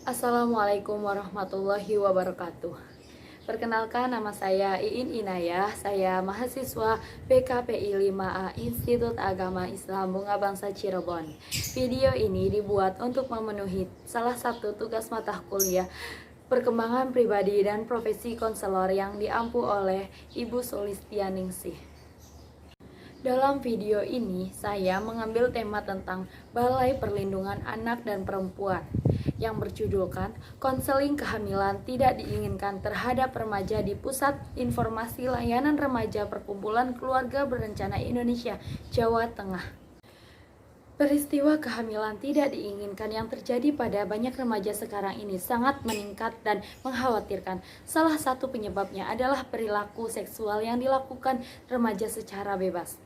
Assalamualaikum warahmatullahi wabarakatuh. Perkenalkan, nama saya Iin Inayah. Saya mahasiswa PKPI 5A Institut Agama Islam Bunga Bangsa Cirebon. Video ini dibuat untuk memenuhi salah satu tugas mata kuliah perkembangan pribadi dan profesi konselor yang diampu oleh Ibu Sulistianingsih. Dalam video ini, saya mengambil tema tentang Balai Perlindungan Anak dan Perempuan yang berjudulkan Konseling Kehamilan Tidak Diinginkan Terhadap Remaja di Pusat Informasi Layanan Remaja Perkumpulan Keluarga Berencana Indonesia, Jawa Tengah. Peristiwa kehamilan tidak diinginkan yang terjadi pada banyak remaja sekarang ini sangat meningkat dan mengkhawatirkan. Salah satu penyebabnya adalah perilaku seksual yang dilakukan remaja secara bebas.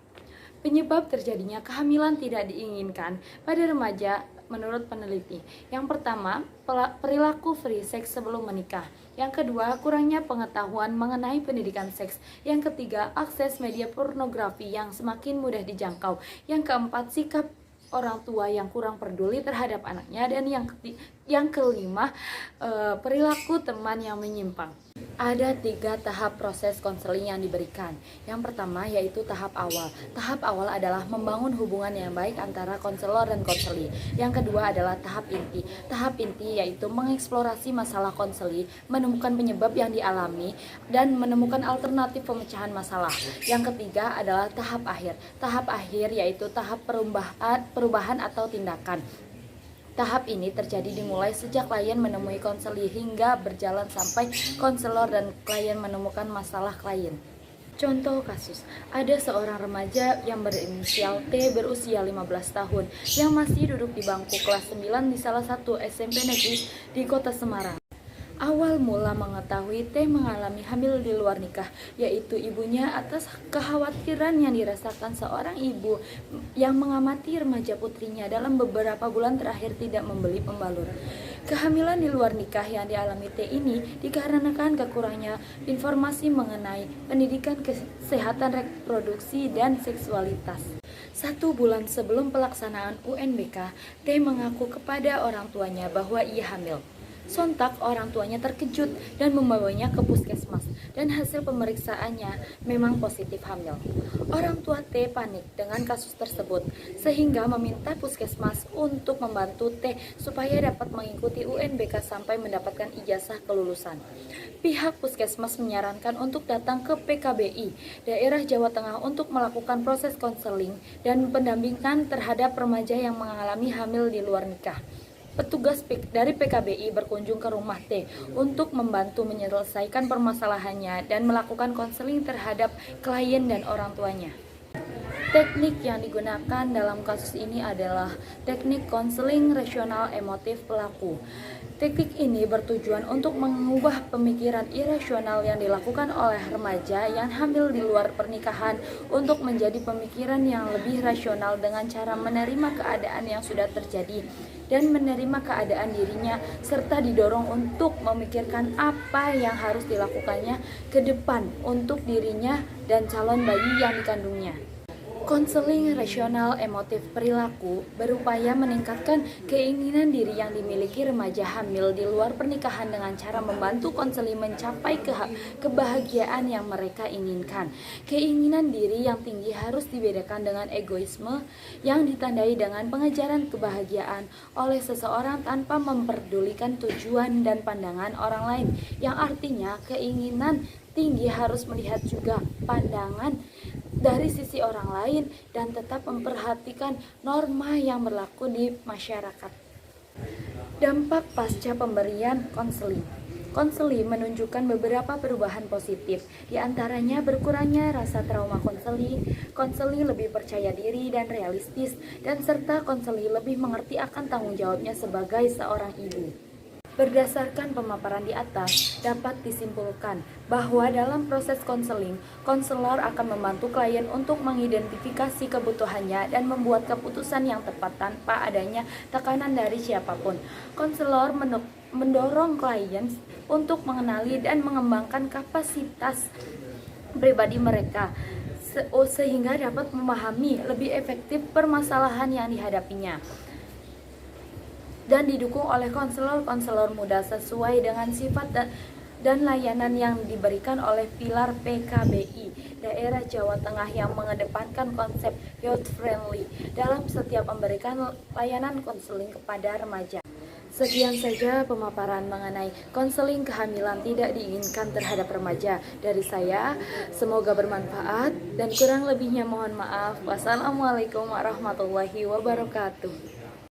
Penyebab terjadinya kehamilan tidak diinginkan pada remaja menurut peneliti. Yang pertama, perilaku free sex sebelum menikah. Yang kedua, kurangnya pengetahuan mengenai pendidikan seks. Yang ketiga, akses media pornografi yang semakin mudah dijangkau. Yang keempat, sikap orang tua yang kurang peduli terhadap anaknya. Dan yang kelima, perilaku teman yang menyimpang. Ada 3 tahap proses konseling yang diberikan. Yang pertama yaitu tahap awal. Tahap awal adalah membangun hubungan yang baik antara konselor dan konseli. Yang kedua adalah tahap inti. Tahap inti yaitu mengeksplorasi masalah konseli, menemukan penyebab yang dialami, dan menemukan alternatif pemecahan masalah. Yang ketiga adalah tahap akhir. Tahap akhir yaitu tahap perubahan atau tindakan. Tahap ini terjadi dimulai sejak klien menemui konseli hingga berjalan sampai konselor dan klien menemukan masalah klien. Contoh kasus, ada seorang remaja yang berinisial T berusia 15 tahun yang masih duduk di bangku kelas 9 di salah satu SMP negeri di kota Semarang. Awal mula mengetahui T mengalami hamil di luar nikah, yaitu ibunya atas kekhawatiran yang dirasakan seorang ibu yang mengamati remaja putrinya dalam beberapa bulan terakhir tidak membeli pembalur. Kehamilan di luar nikah yang dialami T ini dikarenakan kekurangnya informasi mengenai pendidikan kesehatan reproduksi dan seksualitas. 1 bulan sebelum pelaksanaan UNBK, T mengaku kepada orang tuanya bahwa ia hamil. Sontak orang tuanya terkejut dan membawanya ke puskesmas, dan hasil pemeriksaannya memang positif hamil. Orang tua T panik dengan kasus tersebut sehingga meminta puskesmas untuk membantu T supaya dapat mengikuti UNBK sampai mendapatkan ijazah kelulusan. Pihak puskesmas menyarankan untuk datang ke PKBI daerah Jawa Tengah untuk melakukan proses konseling dan pendampingan terhadap remaja yang mengalami hamil di luar nikah. Petugas dari PKBI berkunjung ke rumah T untuk membantu menyelesaikan permasalahannya dan melakukan konseling terhadap klien dan orang tuanya. Teknik yang digunakan dalam kasus ini adalah teknik konseling rasional emotif pelaku. Teknik ini bertujuan untuk mengubah pemikiran irasional yang dilakukan oleh remaja yang hamil di luar pernikahan untuk menjadi pemikiran yang lebih rasional dengan cara menerima keadaan yang sudah terjadi dan menerima keadaan dirinya serta didorong untuk memikirkan apa yang harus dilakukannya ke depan untuk dirinya dan calon bayi yang dikandungnya. Konseling rasional emotif perilaku berupaya meningkatkan keinginan diri yang dimiliki remaja hamil di luar pernikahan dengan cara membantu konseli mencapai kebahagiaan yang mereka inginkan. Keinginan diri yang tinggi harus dibedakan dengan egoisme yang ditandai dengan pengejaran kebahagiaan oleh seseorang tanpa memperdulikan tujuan dan pandangan orang lain, yang artinya keinginan tinggi harus melihat juga pandangan dari sisi orang lain dan tetap memperhatikan norma yang berlaku di masyarakat. Dampak pasca pemberian konseling. Konseling menunjukkan beberapa perubahan positif, di antaranya berkurangnya rasa trauma konseling lebih percaya diri dan realistis, dan serta konseling lebih mengerti akan tanggung jawabnya sebagai seorang ibu. Berdasarkan pemaparan di atas, dapat disimpulkan bahwa dalam proses konseling, konselor akan membantu klien untuk mengidentifikasi kebutuhannya dan membuat keputusan yang tepat tanpa adanya tekanan dari siapapun. Konselor mendorong klien untuk mengenali dan mengembangkan kapasitas pribadi mereka sehingga dapat memahami lebih efektif permasalahan yang dihadapinya. dan didukung oleh konselor-konselor muda sesuai dengan sifat dan layanan yang diberikan oleh Pilar PKBI daerah Jawa Tengah yang mengedepankan konsep youth friendly dalam setiap memberikan layanan konseling kepada remaja. Sekian saja pemaparan mengenai konseling kehamilan tidak diinginkan terhadap remaja dari saya. Semoga bermanfaat dan kurang lebihnya mohon maaf. Wassalamualaikum warahmatullahi wabarakatuh.